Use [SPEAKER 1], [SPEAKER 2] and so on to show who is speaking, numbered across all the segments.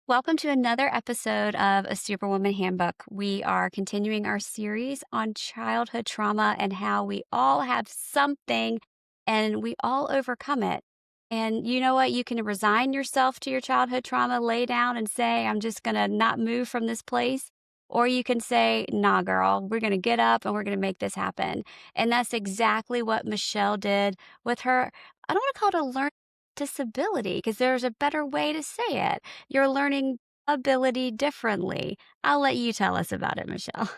[SPEAKER 1] Welcome to another episode of A Superwoman Handbook. We are continuing our series on childhood trauma and how we all have something and we all overcome it. And you know what? You can resign yourself to your childhood trauma, lay down and say, I'm just going to not move from this place. Or you can say, nah, girl, we're going to get up and we're going to make this happen. And that's exactly what Michelle did with her. I don't want to call it a learning disability because there's a better way to say it. You're learning ability differently. I'll let you tell us about it, Michelle.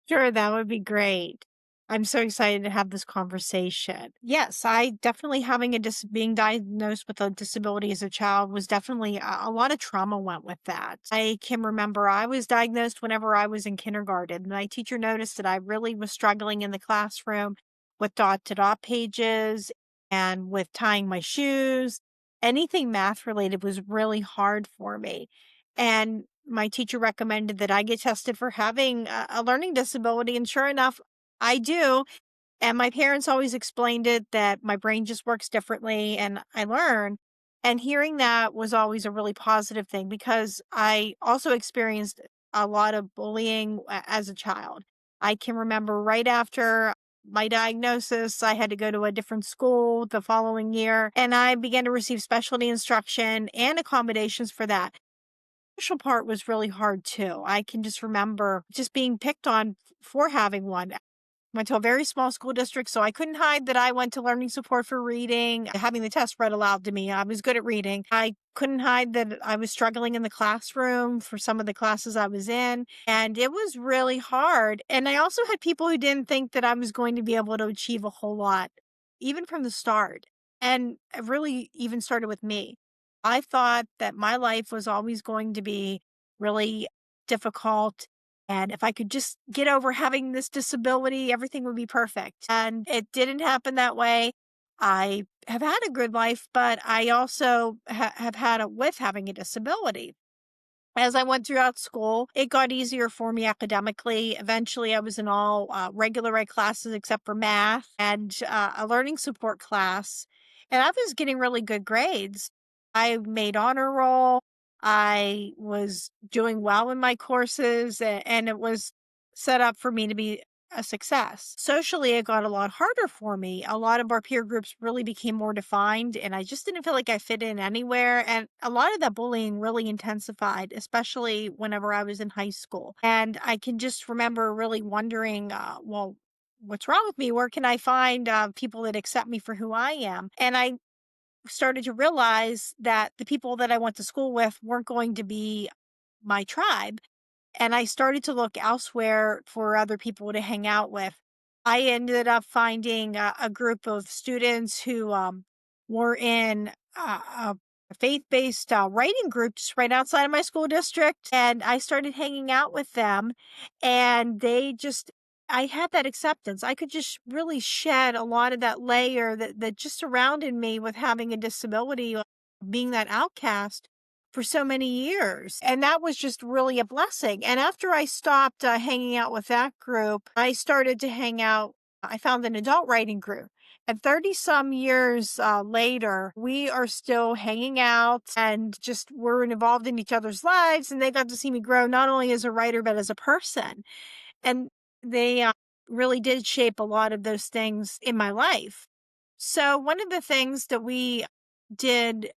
[SPEAKER 2] Sure, that would be great. I'm so excited to have this conversation. Yes, I definitely having being diagnosed with a disability as a child was definitely a lot of trauma went with that. I can remember I was diagnosed whenever I was in kindergarten. And my teacher noticed that I really was struggling in the classroom with dot to dot pages and with tying my shoes. Anything math related was really hard for me. And my teacher recommended that I get tested for having a learning disability. And sure enough, I do. And my parents always explained it that my brain just works differently and I learn. And hearing that was always a really positive thing because I also experienced a lot of bullying as a child. I can remember right after my diagnosis, I had to go to a different school the following year and I began to receive specialty instruction and accommodations for that. Social part was really hard too. I can just remember just being picked on for having one. Went to a very small school district, so I couldn't hide that I went to learning support for reading, having the test read aloud to me. I was good at reading. I couldn't hide that I was struggling in the classroom for some of the classes I was in, and it was really hard. And I also had people who didn't think that I was going to be able to achieve a whole lot, even from the start. And it really even started with me. I thought that my life was always going to be really difficult and if I could just get over having this disability, everything would be perfect. And it didn't happen that way. I have had a good life, but I also have had it with having a disability. As I went throughout school, it got easier for me academically. Eventually, I was in all regular ed classes except for math and a learning support class. And I was getting really good grades. I made honor roll. I was doing well in my courses, and it was set up for me to be a success. Socially, it got a lot harder for me. A lot of our peer groups really became more defined, and I just didn't feel like I fit in anywhere. And a lot of that bullying really intensified, especially whenever I was in high school. And I can just remember really wondering, well, what's wrong with me? Where can I find people that accept me for who I am? And I started to realize that the people that I went to school with weren't going to be my tribe. And I started to look elsewhere for other people to hang out with. I ended up finding a group of students who were in a faith-based writing group just right outside of my school district, and I started hanging out with them, and they just I had that acceptance. I could just really shed a lot of that layer that just surrounded me with having a disability, being that outcast for so many years. And that was just really a blessing. And after I stopped hanging out with that group, I started to hang out. I found an adult writing group. And 30 some years later, we are still hanging out and just we're involved in each other's lives. And they got to see me grow not only as a writer, but as a person. And they really did shape a lot of those things in my life. So, one of the things that we did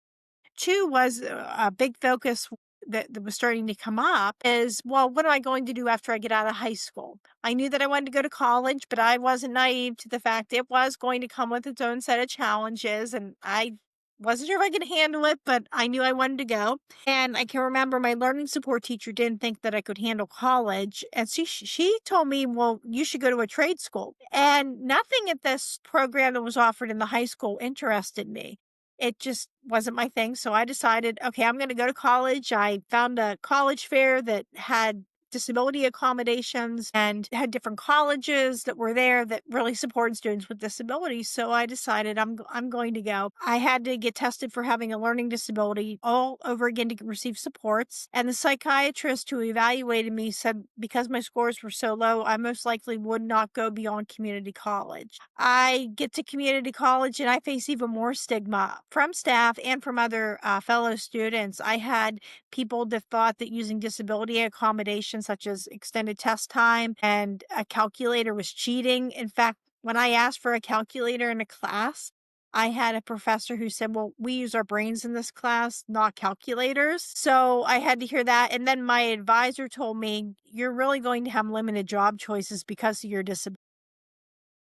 [SPEAKER 2] two was a big focus that was starting to come up is, well, what am I going to do after I get out of high school? I knew that I wanted to go to college, but I wasn't naive to the fact it was going to come with its own set of challenges. And I wasn't sure if I could handle it, but I knew I wanted to go. And I can remember my learning support teacher didn't think that I could handle college. And she told me, well, you should go to a trade school. And nothing at this program that was offered in the high school interested me. It just wasn't my thing, so I decided, "Okay, I'm gonna go to college." I found a college fair that had disability accommodations and had different colleges that were there that really supported students with disabilities. So I decided I'm going to go. I had to get tested for having a learning disability all over again to receive supports. And the psychiatrist who evaluated me said because my scores were so low, I most likely would not go beyond community college. I get to community college and I face even more stigma from staff and from other fellow students. I had people that thought that using disability accommodations such as extended test time and a calculator was cheating. In fact, when I asked for a calculator in a class, I had a professor who said, "Well, we use our brains in this class, not calculators." So I had to hear that. And then my advisor told me, "You're really going to have limited job choices because of your disability."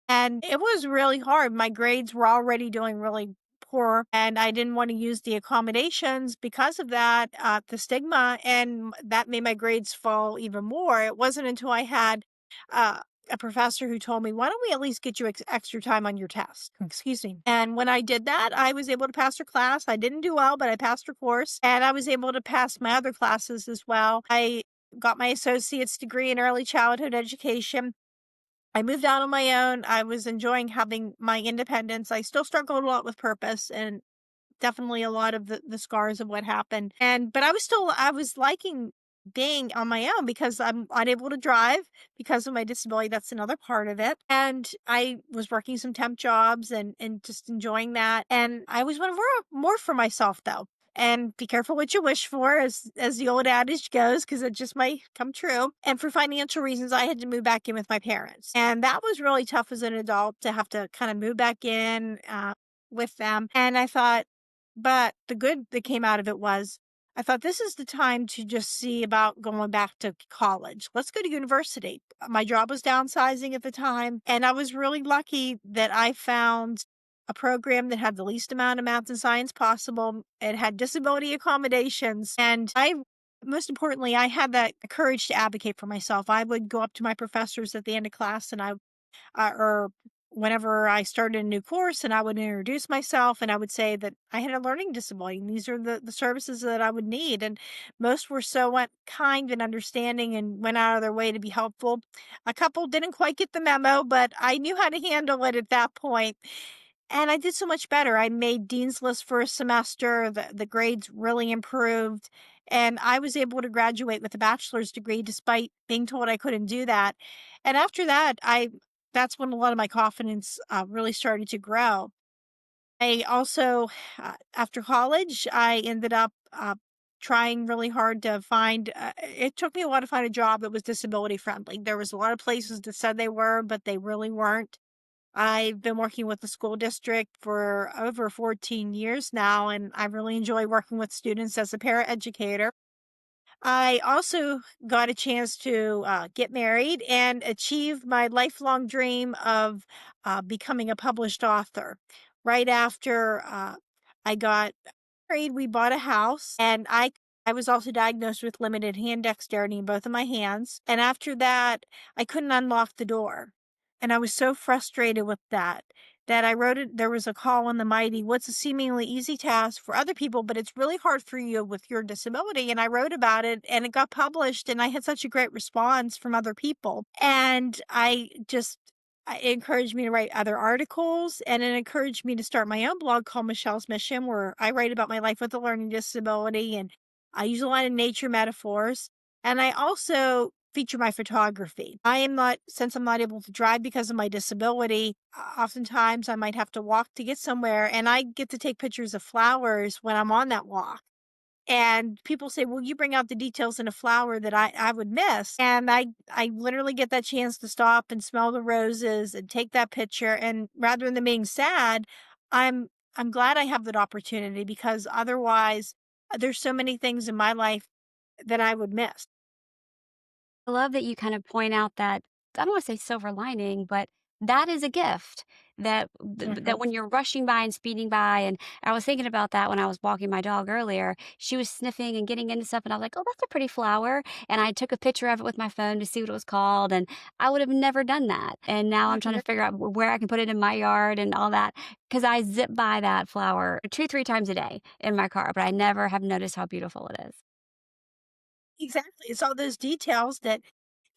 [SPEAKER 2] And it was really hard. My grades were already doing really poor, and I didn't want to use the accommodations because of that, the stigma, and that made my grades fall even more. It wasn't until I had uh, a professor who told me, "Why don't we at least get you extra time on your test?" Excuse me. And when I did that, I was able to pass her class. I didn't do well, but I passed her course, and I was able to pass my other classes as well. I got my associate's degree in early childhood education. I moved out on my own. I was enjoying having my independence. I still struggled a lot with purpose and definitely a lot of the scars of what happened. But I was liking being on my own because I'm unable to drive because of my disability. That's another part of it. And I was working some temp jobs and just enjoying that. And I always wanted more for myself though. And be careful what you wish for, as the old adage goes, because it just might come true. And for financial reasons, I had to move back in with my parents. And that was really tough as an adult to have to kind of move back in with them. And I thought, but the good that came out of it was I thought this is the time to just see about going back to college. Let's go to university. My job was downsizing at the time, and I was really lucky that I found a program that had the least amount of math and science possible. It had disability accommodations, and most importantly, I had that courage to advocate for myself. I would go up to my professors at the end of class and or whenever I started a new course and I would introduce myself and I would say that I had a learning disability and these are the services that I would need. And most were so kind and understanding and went out of their way to be helpful. A couple didn't quite get the memo, but I knew how to handle it at that point. And I did so much better. I made dean's list for a semester. The grades really improved. And I was able to graduate with a bachelor's degree despite being told I couldn't do that. And after that, that's when a lot of my confidence really started to grow. I also, after college, I ended up trying really hard to find, it took me a while to find a job that was disability friendly. There was a lot of places that said they were, but they really weren't. I've been working with the school district for over 14 years now, and I really enjoy working with students as a paraeducator. I also got a chance to get married and achieve my lifelong dream of becoming a published author. Right after I got married, we bought a house, and I was also diagnosed with limited hand dexterity in both of my hands. And after that, I couldn't unlock the door. And I was so frustrated with that I wrote it. There was a call on the mighty, what's a seemingly easy task for other people, but it's really hard for you with your disability. And I wrote about it and it got published and I had such a great response from other people. And it encouraged me to write other articles and it encouraged me to start my own blog called Michelle's Mission, where I write about my life with a learning disability and I use a lot of nature metaphors. And I also feature my photography. Since I'm not able to drive because of my disability, oftentimes I might have to walk to get somewhere and I get to take pictures of flowers when I'm on that walk. And people say, "Well, you bring out the details in a flower that I would miss." And I literally get that chance to stop and smell the roses and take that picture. And rather than being sad, I'm I'm glad I have that opportunity because otherwise there's so many things in my life that I would miss.
[SPEAKER 1] I love that you kind of point out that I don't want to say silver lining, but that is a gift that
[SPEAKER 2] Mhm.
[SPEAKER 1] when you're rushing by and speeding by, and I was thinking about that when I was walking my dog earlier. She was sniffing and getting into stuff, and I was like, "Oh, that's a pretty flower." And I took a picture of it with my phone to see what it was called, and I would have never done that. And now I'm trying to figure out where I can put it in my yard and all that because I zip by that flower 2, 3 times a day in my car, but I never have noticed how beautiful it is.
[SPEAKER 2] Exactly. It's all those details that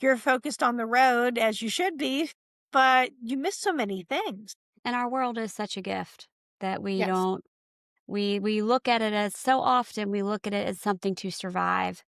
[SPEAKER 2] you're focused on the road as you should be, but you miss so many things.
[SPEAKER 1] And our world is such a gift that we
[SPEAKER 2] Yes.
[SPEAKER 1] don't we look at it as so often we look at it as something to survive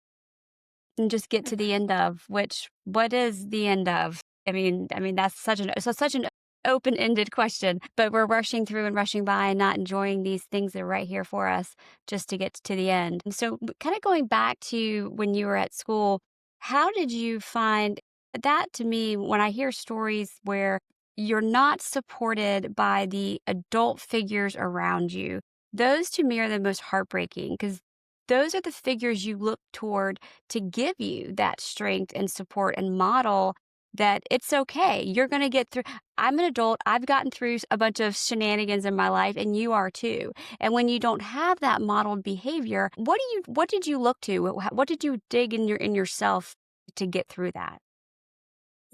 [SPEAKER 1] and just get to the end of, which what is the end of? I mean that's such an open-ended question, but we're rushing through and rushing by and not enjoying these things that are right here for us just to get to the end. And so kind of going back to when you were at school, how did you find that? To me, when I hear stories where you're not supported by the adult figures around you, those to me are the most heartbreaking because those are the figures you look toward to give you that strength and support and model that it's okay. You're going to get through. I'm an adult. I've gotten through a bunch of shenanigans in my life and you are too. And when you don't have that modeled behavior, what did you look to? What did you dig in yourself to get through that?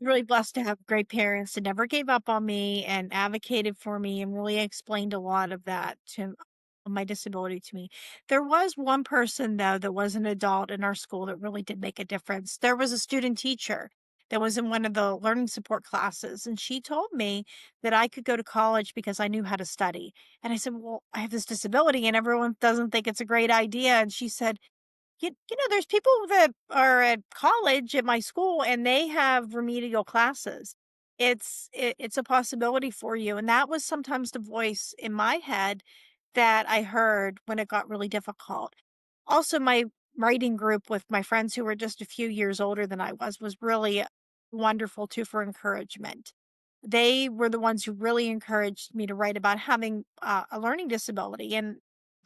[SPEAKER 2] Really blessed to have great parents that never gave up on me and advocated for me and really explained a lot of that to my disability to me. There was one person though that was an adult in our school that really did make a difference. There was a student teacher that was in one of the learning support classes, and she told me that I could go to college because I knew how to study. And I said, "Well, I have this disability and everyone doesn't think it's a great idea." And she said, there's people that are at college at my school and they have remedial classes. It's a possibility for you. And that was sometimes the voice in my head that I heard when it got really difficult. Also, my writing group with my friends who were just a few years older than I was really wonderful too for encouragement. They were the ones who really encouraged me to write about having a learning disability. And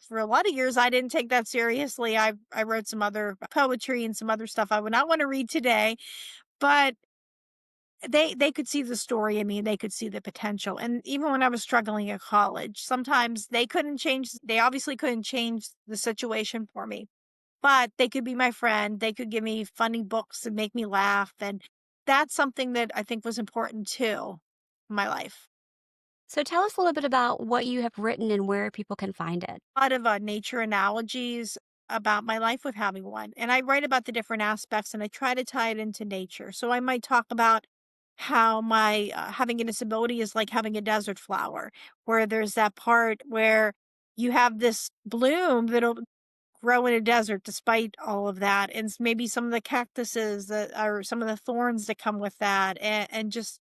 [SPEAKER 2] for a lot of years, I didn't take that seriously. I wrote some other poetry and some other stuff I would not want to read today, but they could see the story in me. They could see the potential. And even when I was struggling at college, sometimes they obviously couldn't change the situation for me, but they could be my friend. They could give me funny books and make me laugh. And that's something that I think was important too in my life.
[SPEAKER 1] So tell us a little bit about what you have written and where people can find it.
[SPEAKER 2] A lot of nature analogies about my life with having one. And I write about the different aspects and I try to tie it into nature. So I might talk about how my having a disability is like having a desert flower, where there's that part where you have this bloom that'll grow in a desert despite all of that. And maybe some of the cactuses that are some of the thorns that come with that and just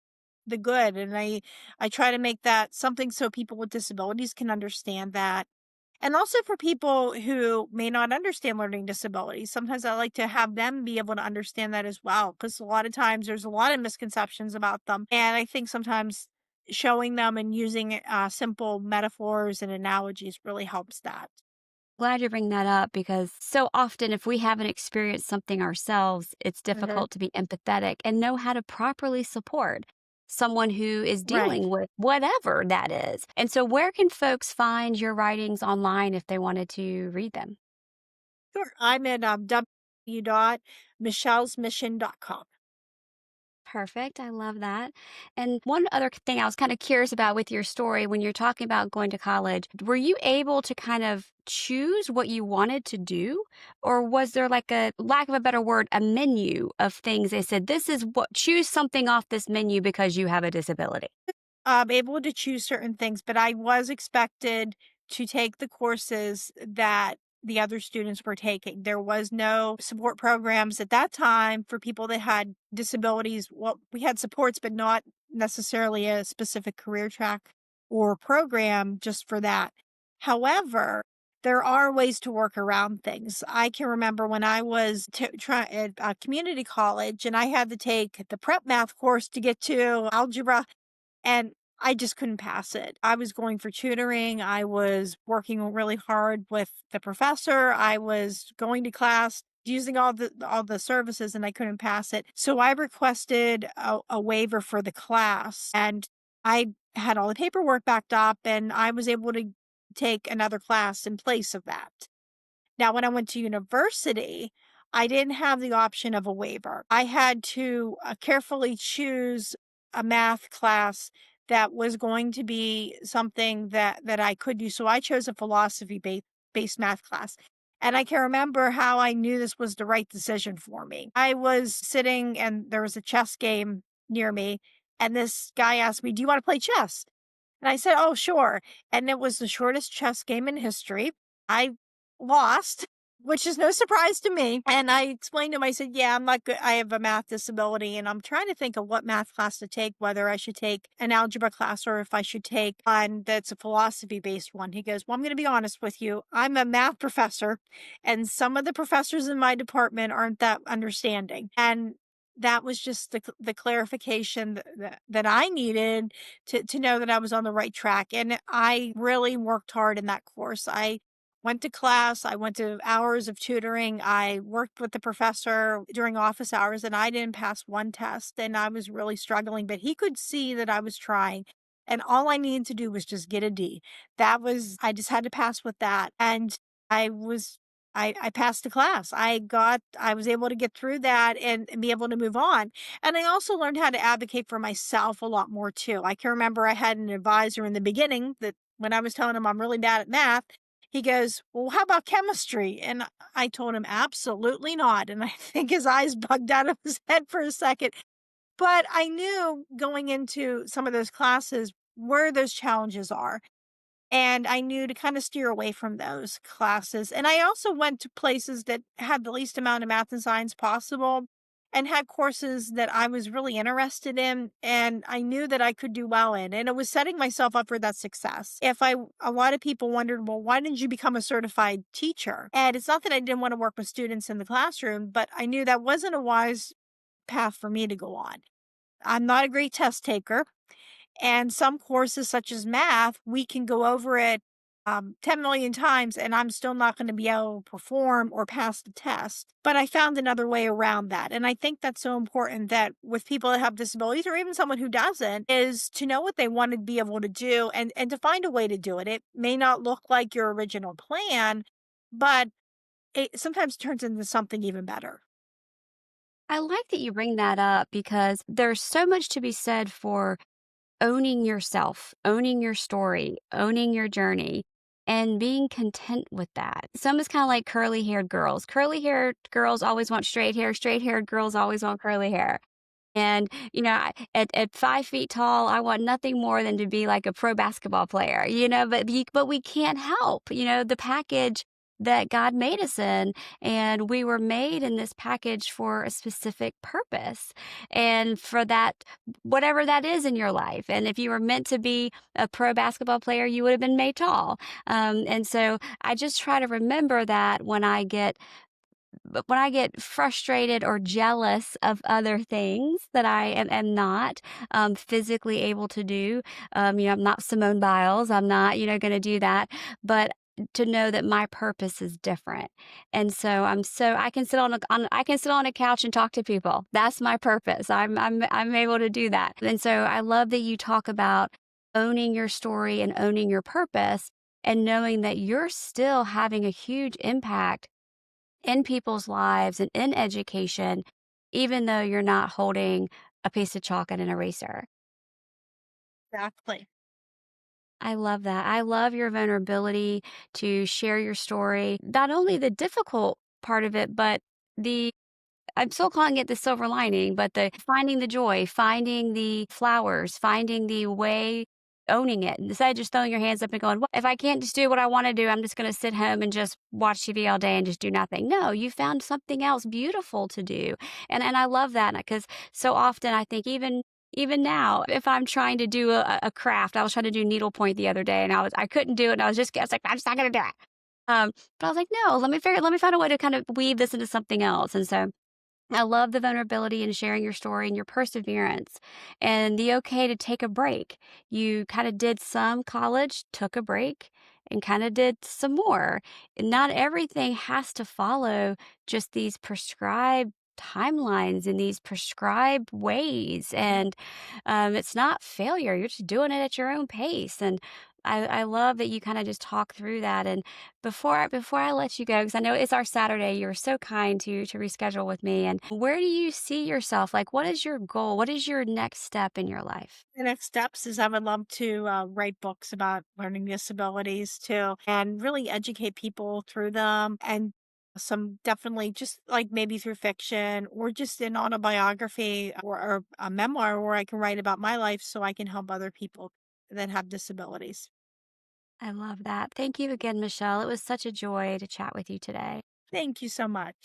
[SPEAKER 2] the good. And I try to make that something so people with disabilities can understand that, and also for people who may not understand learning disabilities, sometimes I like to have them be able to understand that as well. Because a lot of times there's a lot of misconceptions about them. And I think sometimes showing them and using simple metaphors and analogies really helps that.
[SPEAKER 1] Glad you bring that up because so often, if we haven't experienced something ourselves, it's
[SPEAKER 2] Hmm.
[SPEAKER 1] difficult to be empathetic and know how to properly support someone who is
[SPEAKER 2] Right.
[SPEAKER 1] dealing with whatever that is. And so, where can folks find your writings online if they wanted to read them?
[SPEAKER 2] Sure. I'm at www.michellesmission.com.
[SPEAKER 1] Perfect. I love that. And one other thing I was kind of curious about with your story when you're talking about going to college, were you able to kind of choose what you wanted to do? Or was there, like, a lack of a better word, a menu of things they said, this is what, choose something off this menu because you have a disability?
[SPEAKER 2] Able to choose certain things, but I was expected to take the courses that the other students were taking. There was no support programs at that time for people that had disabilities. Well, we had supports, but not necessarily a specific career track or program just for that. However, there are ways to work around things. I can remember when I was at community college and I had to take the prep math course to get to algebra, and I just couldn't pass it. I was going for tutoring, I was working really hard with the professor, I was going to class, using all the services, and I couldn't pass it. So I requested a waiver for the class, and I had all the paperwork backed up, and I was able to take another class in place of that. Now, when I went to university, I didn't have the option of a waiver. I had to carefully choose a math class that was going to be something that I could do. So I chose a philosophy based math class. And I can remember how I knew this was the right decision for me. I was sitting and there was a chess game near me, and this guy asked me, "Do you want to play chess?" And I said, "Oh, sure." And it was the shortest chess game in history. I lost, which is no surprise to me. And I explained to him, I said, "Yeah, I'm not good. I have a math disability and I'm trying to think of what math class to take, whether I should take an algebra class or if I should take one that's a philosophy based one." He goes, "Well, I'm going to be honest with you. I'm a math professor and some of the professors in my department aren't that understanding." And that was just the clarification that I needed to know that I was on the right track. And I really worked hard in that course. I went to class, I went to hours of tutoring, I worked with the professor during office hours, and I didn't pass one test and I was really struggling, but he could see that I was trying. And all I needed to do was just get a D. I just had to pass with that. And I was I passed the class. I was able to get through that and be able to move on. And I also learned how to advocate for myself a lot more too. I can remember I had an advisor in the beginning that when I was telling him I'm really bad at math, he goes, "Well, how about chemistry?" And I told him, "Absolutely not." And I think his eyes bugged out of his head for a second. But I knew going into some of those classes where those challenges are. And I knew to kind of steer away from those classes. And I also went to places that had the least amount of math and science possible and had courses that I was really interested in and I knew that I could do well in. And it was setting myself up for that success. A lot of people wondered, well, why didn't you become a certified teacher? And it's not that I didn't want to work with students in the classroom, but I knew that wasn't a wise path for me to go on. I'm not a great test taker. And some courses, such as math, we can go over it 10 million times and I'm still not going to be able to perform or pass the test. But I found another way around that. And I think that's so important that with people that have disabilities or even someone who doesn't, is to know what they want to be able to do and to find a way to do it. It may not look like your original plan, but it sometimes turns into something even better.
[SPEAKER 1] I like that you bring that up because there's so much to be said for owning yourself, owning your story, owning your journey, and being content with that. Some is kind of like curly haired girls. Curly haired girls always want straight haired girls always want curly hair. And, at 5 feet tall, I want nothing more than to be like a pro basketball player, but we can't help, the package that God made us in, and we were made in this package for a specific purpose, and for that whatever that is in your life. And if you were meant to be a pro basketball player, you would have been made tall. And so I just try to remember that but when I get frustrated or jealous of other things that I am not physically able to do, I'm not Simone Biles. I'm not, going to do that. But to know that my purpose is different, and so I can sit I can sit on a couch and talk to people. That's my purpose. I'm able to do that, and so I love that you talk about owning your story and owning your purpose, and knowing that you're still having a huge impact in people's lives and in education, even though you're not holding a piece of chalk and an eraser.
[SPEAKER 2] Exactly.
[SPEAKER 1] I love that. I love your vulnerability to share your story, not only the difficult part of it, but the I'm still calling it the silver lining, but the finding the joy, finding the flowers, finding the way, owning it. Instead of just throwing your hands up and going, well, if I can't just do what I want to do, I'm just going to sit home and just watch TV all day and just do nothing. No, you found something else beautiful to do. And I love that because so often I think even now, if I'm trying to do a craft, I was trying to do needlepoint the other day and I couldn't do it. And I was like, I'm just not going to do it. But I was like, no, let me find a way to kind of weave this into something else. And so I love the vulnerability and sharing your story and your perseverance and the okay to take a break. You kind of did some college, took a break, and kind of did some more. And not everything has to follow just these prescribed timelines and these prescribed ways. And it's not failure. You're just doing it at your own pace. And I love that you kinda just talk through that, and before I let you go, because I know it's our Saturday, you were so kind to reschedule with me, and where do you see yourself? Like, what is your goal? What is your next step in your life?
[SPEAKER 2] The next steps is I would love to write books about learning disabilities too, and really educate people through them. And some definitely just like maybe through fiction or just an autobiography or a memoir where I can write about my life so I can help other people that have disabilities.
[SPEAKER 1] I love that. Thank you again, Michelle. It was such a joy to chat with you today.
[SPEAKER 2] Thank you so much.